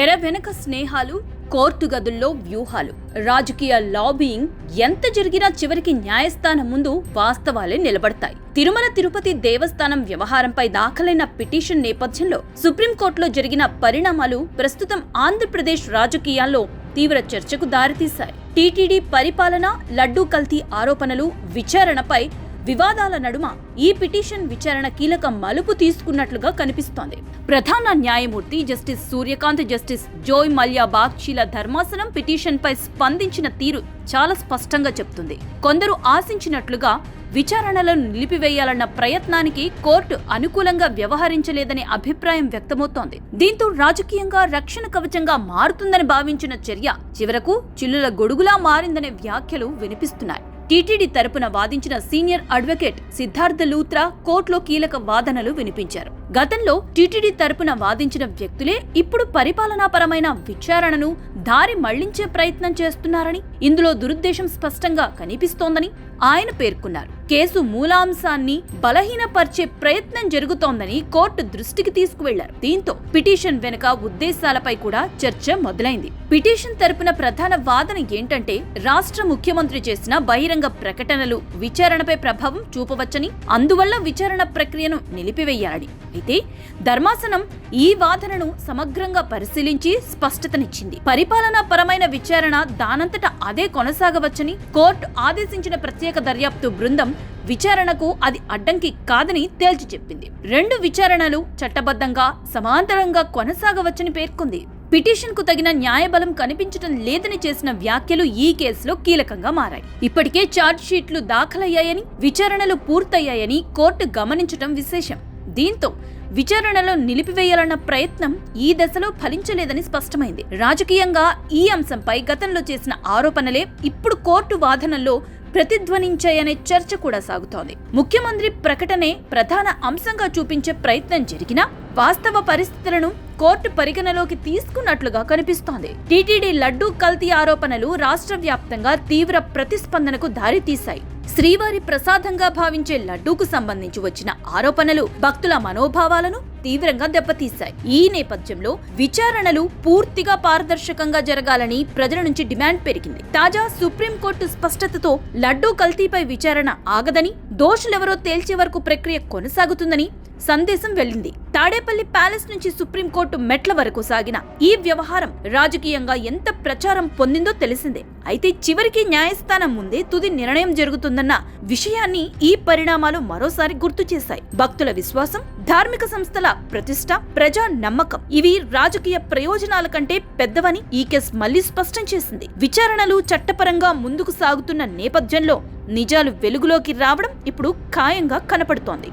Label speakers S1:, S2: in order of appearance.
S1: తెర వెనక స్నేహాలు, కోర్టు గదుల్లో వ్యూహాలు, రాజకీయ లాబియింగ్ ఎంత జరిగినా చివరికి న్యాయస్థానం ముందు వాస్తవాలే నిలబడతాయి. తిరుమల తిరుపతి దేవస్థానం వ్యవహారంపై దాఖలైన పిటిషన్ నేపథ్యంలో సుప్రీంకోర్టులో జరిగిన పరిణామాలు ప్రస్తుతం ఆంధ్రప్రదేశ్ రాజకీయాల్లో తీవ్ర చర్చకు దారితీశాయి. టీటీడీ పరిపాలన, లడ్డూ కల్తీ ఆరోపణలు, విచారణపై వివాదాల నడుమ ఈ పిటిషన్ విచారణ కీలక మలుపు తీసుకున్నట్లుగా కనిపిస్తోంది. ప్రధాన న్యాయమూర్తి జస్టిస్ సూర్యకాంత్, జస్టిస్ జోయ్ మల్యా బాగ్చీల ధర్మాసనం పిటిషన్పై స్పందించిన తీరు చాలా స్పష్టంగా చెప్తుంది. కొందరు ఆశించినట్లుగా విచారణలను నిలిపివేయాలన్న ప్రయత్నానికి కోర్టు అనుకూలంగా వ్యవహరించలేదనే అభిప్రాయం వ్యక్తమవుతోంది. దీంతో రాజకీయంగా రక్షణ కవచంగా మారుతుందని భావించిన చర్య చివరకు చిల్లుల గొడుగులా మారిందనే వ్యాఖ్యలు వినిపిస్తున్నాయి. టీటీడీ తరపున వాదించిన సీనియర్ అడ్వకేట్ సిద్ధార్థ లూత్రా కోర్టులో కీలక వాదనలు వినిపించారు. గతంలో టీటీడీ తరపున వాదించిన వ్యక్తులే ఇప్పుడు పరిపాలనాపరమైన విచారణను దారి మళ్లించే ప్రయత్నం చేస్తున్నారని, ఇందులో దురుద్దేశం స్పష్టంగా కనిపిస్తోందని ఆయన పేర్కొన్నారు. కేసు మూలాంశాన్ని బలహీనపరిచే ప్రయత్నం జరుగుతోందని కోర్టు దృష్టికి తీసుకువెళ్లారు. దీంతో పిటిషన్ వెనుక ఉద్దేశాలపై కూడా చర్చ మొదలైంది. పిటిషన్ తరపున ప్రధాన వాదన ఏంటంటే, రాష్ట్ర ముఖ్యమంత్రి చేసిన బహిరంగ ప్రకటనలు విచారణపై ప్రభావం చూపవచ్చని, అందువల్ల విచారణ ప్రక్రియను నిలిపివేయాలని. అయితే ధర్మాసనం ఈ వాదనను సమగ్రంగా పరిశీలించి స్పష్టతనిచ్చింది. పరిపాలనా పరమైన విచారణ దానంతట అదే కొనసాగవచ్చని, కోర్టు ఆదేశించిన ప్రత్యేక దర్యాప్తు బృందం విచారణకు అది అడ్డంకి కాదని తేల్చి చెప్పింది. రెండు విచారణలు చట్టబద్ధంగా సమాంతరంగా కొనసాగవచ్చని పేర్కొంది. పిటిషన్ కు తగిన న్యాయబలం కనిపించడం లేదని చేసిన వ్యాఖ్యలు ఈ కేసులో కీలకంగా మారాయి. ఇప్పటికే ఛార్జ్ షీట్లు దాఖలయ్యాయని, విచారణలు పూర్తయ్యాయని కోర్టు గమనించడం విశేషం. దీంతో విచారణలో నిలిపివేయాలన్న ప్రయత్నం ఈ దశలో ఫలించలేదని స్పష్టమైంది. రాజకీయంగా ఈ అంశంపై గతంలో చేసిన ఆరోపణలే ఇప్పుడు కోర్టు వాదనల్లో ప్రతిధ్వనించాయనే చర్చ కూడా సాగుతోంది. ముఖ్యమంత్రి ప్రకటనే ప్రధాన అంశంగా చూపించే ప్రయత్నం జరిగినా వాస్తవ పరిస్థితులను కోర్టు పరిగణలోకి తీసుకున్నట్లుగా కనిపిస్తోంది. టీటీడీ లడ్డూ కల్తీ ఆరోపణలు రాష్ట్ర వ్యాప్తంగా తీవ్ర ప్రతిస్పందనకు దారితీశాయి. శ్రీవారి ప్రసాదంగా భావించే లడ్డూకు సంబంధించి వచ్చిన ఆరోపణలు భక్తుల మనోభావాలను తీవ్రంగా దెబ్బతీశాయి. ఈ నేపథ్యంలో విచారణలు పూర్తిగా పారదర్శకంగా జరగాలని ప్రజల నుంచి డిమాండ్ పెరిగింది. తాజా సుప్రీంకోర్టు స్పష్టతతో లడ్డూ కల్తీపై విచారణ ఆగదని, దోషులెవరో తేల్చే వరకు ప్రక్రియ కొనసాగుతుందని సందేశం వెళ్లింది. తాడేపల్లి ప్యాలెస్ నుంచి సుప్రీంకోర్టు మెట్ల వరకు సాగిన ఈ వ్యవహారం రాజకీయంగా ఎంత ప్రచారం పొందిందో తెలిసిందే. అయితే చివరికి న్యాయస్థానం ముందే తుది నిర్ణయం జరుగుతుందన్న విషయాన్ని ఈ పరిణామాలు మరోసారి గుర్తు చేశాయి. భక్తుల విశ్వాసం, ధార్మిక సంస్థల ప్రతిష్ట, ప్రజా నమ్మకం ఇవి రాజకీయ ప్రయోజనాల కంటే పెద్దవని ఈ కేసు మళ్లీ స్పష్టం చేసింది. విచారణలు చట్టపరంగా ముందుకు సాగుతున్న నేపథ్యంలో నిజాలు వెలుగులోకి రావడం ఇప్పుడు ఖాయంగా కనపడుతోంది.